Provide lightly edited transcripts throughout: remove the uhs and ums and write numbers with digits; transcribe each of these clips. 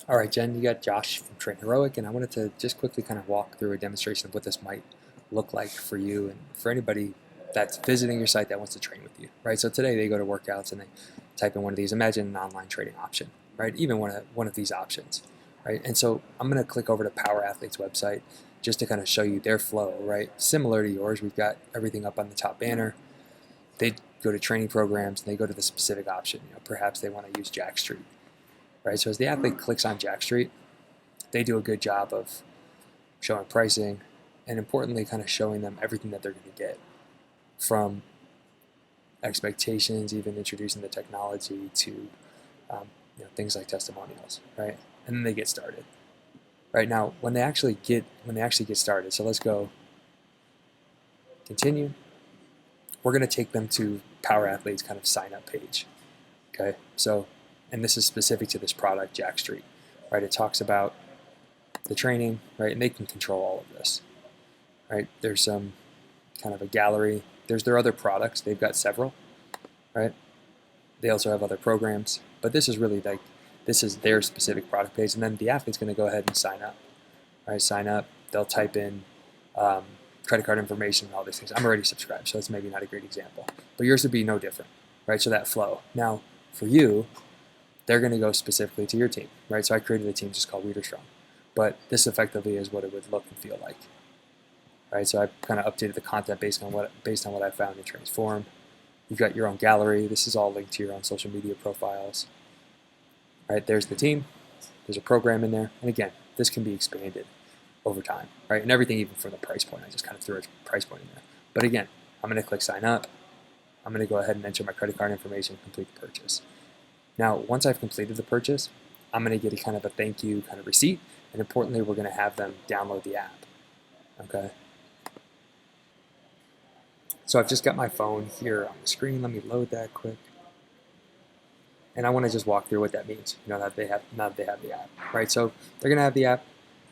All right, Jen, you got Josh from Train Heroic, and I wanted to just quickly kind of walk through a demonstration of what this might look like for you and for anybody that's visiting your site that wants to train with you, right? So today they go to workouts and they type in one of these. Imagine an online trading option, right? Even one of these options, right? And so I'm going to click over to Power Athlete's website just to kind of show you their flow, right? Similar to yours, we've got everything up on the top banner. They go to training programs and they go to the specific option. Perhaps they want to use Jack Street, right? So as the athlete clicks on Jack Street, they do a good job of showing pricing and importantly kind of showing them everything that they're going to get from expectations, even introducing the technology to things like testimonials, right? And then they get started. Right now, when they actually get started, so let's go continue. We're going to take them to Power Athlete's kind of sign up page. Okay, so and this is specific to this product, Jack Street, right? It talks about the training, right? And they can control all of this, right? There's some kind of a gallery. There's their other products. They've got several, right? They also have other programs, but this is really like this is their specific product page, and then the athlete's going to go ahead and sign up, right? Sign up. They'll type in credit card information and all these things. I'm already subscribed, so it's maybe not a great example, but yours would be no different, right? So that flow. Now, for you, they're going to go specifically to your team, right? So I created a team just called Wiederstrom, but this effectively is what it would look and feel like, right? So I kind of updated the content based on what I found in Transform. You've got your own gallery. This is all linked to your own social media profiles, right? There's the team. There's a program in there, and again, this can be expanded over time, right? And everything, even from the price point, I just kind of threw a price point in there. But again, I'm going to click sign up. I'm going to go ahead and enter my credit card information and complete the purchase. Now, once I've completed the purchase, I'm going to get a kind of a thank you kind of receipt, and importantly, we're going to have them download the app. Okay. So I've just got my phone here on the screen. Let me load that quick. And I want to just walk through what that means, now that they have the app, right? So they're going to have the app.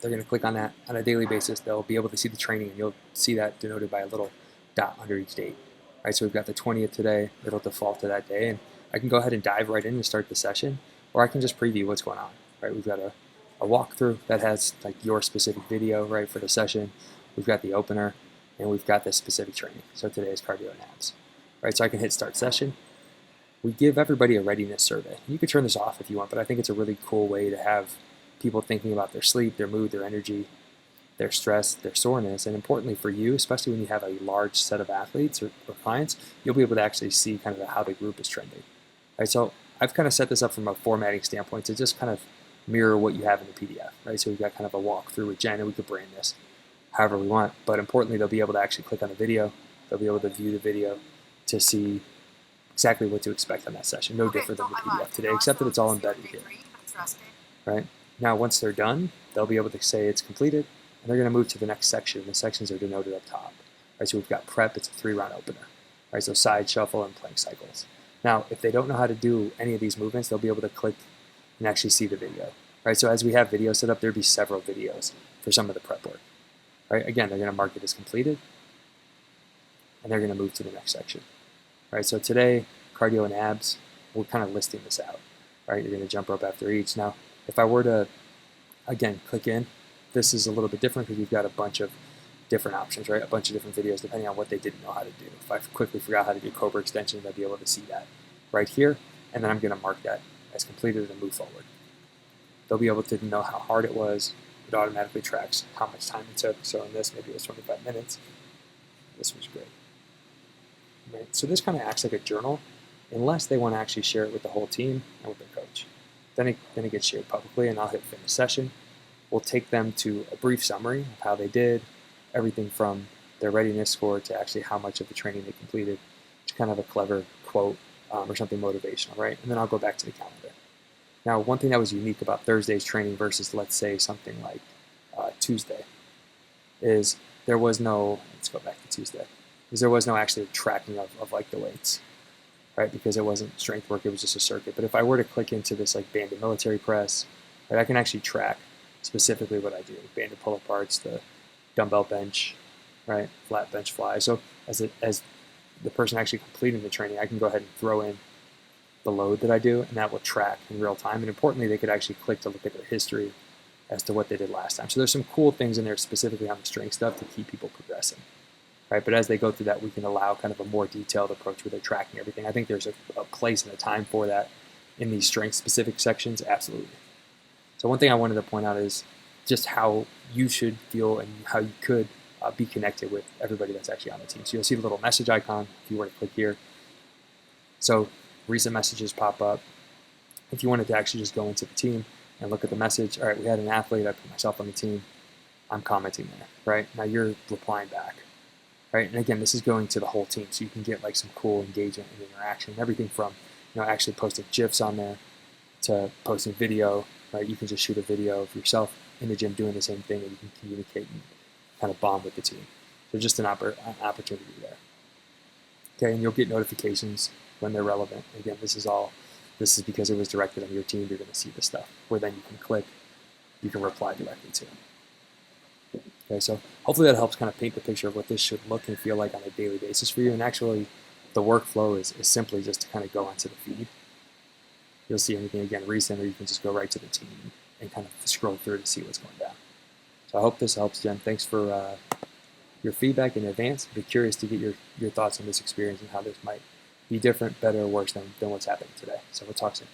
They're going to click on that on a daily basis. They'll be able to see the training, and you'll see that denoted by a little dot under each date, right? So we've got the 20th today. It'll default to that day, and I can go ahead and dive right in and start the session, or I can just preview what's going on, right? We've got a walkthrough that has like your specific video, right, for the session. We've got the opener, and we've got this specific training. So today is cardio and abs, right? So I can hit start session. We give everybody a readiness survey. You could turn this off if you want, but I think it's a really cool way to have people thinking about their sleep, their mood, their energy, their stress, their soreness, and importantly for you, especially when you have a large set of athletes or clients, you'll be able to actually see kind of how the group is trending. Right, so I've kind of set this up from a formatting standpoint to just kind of mirror what you have in the PDF. Right, so we've got kind of a walkthrough with Jen, and we could brand this however we want, but importantly, they'll be able to actually click on the video. They'll be able to view the video to see exactly what to expect on that session. No different than the PDF today, except that it's all embedded here. Right? Now, once they're done, they'll be able to say it's completed, and they're going to move to the next section. The sections are denoted up top. Right? So we've got prep. It's a 3-round opener. Right? So side, shuffle, and plank cycles. Now, if they don't know how to do any of these movements, they'll be able to click and actually see the video. Right? So as we have videos set up, there'll be several videos for some of the prep work. Right? Again, they're going to mark it as completed, and they're going to move to the next section. Right, so today, cardio and abs, we're kind of listing this out. Right, you're going to jump rope after each. Now, if I were to, again, click in, this is a little bit different because you've got a bunch of different options, right? A bunch of different videos depending on what they didn't know how to do. If I quickly forgot how to do Cobra extensions, I'd be able to see that right here, and then I'm going to mark that as completed and move forward. They'll be able to know how hard it was. It automatically tracks how much time it took. So in this, maybe it was 25 minutes. This was great. Right? So this kind of acts like a journal, unless they want to actually share it with the whole team and with their coach. Then it gets shared publicly, and I'll hit finish session. We'll take them to a brief summary of how they did, everything from their readiness score to actually how much of the training they completed, which is kind of a clever quote or something motivational, right? And then I'll go back to the calendar. Now, one thing that was unique about Thursday's training versus, let's say, something like Tuesday is there was no, let's go back to Tuesday, is there was no actually tracking of like the weights, right? Because it wasn't strength work, it was just a circuit. But if I were to click into this like banded military press, right, I can actually track specifically what I do. Banded pull aparts, the dumbbell bench, right? Flat bench fly. So as the person actually completing the training, I can go ahead and throw in the load that I do, and that will track in real time. And importantly, they could actually click to look at their history as to what they did last time. So there's some cool things in there specifically on the string stuff to keep people progressing. Right, but as they go through that, we can allow kind of a more detailed approach where they're tracking everything. I think there's a place and a time for that in these strength-specific sections, absolutely. So one thing I wanted to point out is just how you should feel and how you could be connected with everybody that's actually on the team. So you'll see the little message icon if you were to click here. So recent messages pop up. If you wanted to actually just go into the team and look at the message, all right, we had an athlete, I put myself on the team, I'm commenting there, right? Now you're replying back. Right, and again, this is going to the whole team, so you can get like some cool engagement and interaction. Everything from, actually posting GIFs on there to posting video. Right, you can just shoot a video of yourself in the gym doing the same thing, and you can communicate and kind of bond with the team. So just an opportunity there. Okay, and you'll get notifications when they're relevant. Again, this is because it was directed on your team. You're going to see this stuff where then you can click, you can reply directly to it. Okay, so hopefully that helps kind of paint the picture of what this should look and feel like on a daily basis for you. And actually, the workflow is simply just to kind of go onto the feed. You'll see anything, again, recent, or you can just go right to the team and kind of scroll through to see what's going down. So I hope this helps, Jen. Thanks for your feedback in advance. I'd be curious to get your thoughts on this experience and how this might be different, better, or worse than what's happening today. So we'll talk soon.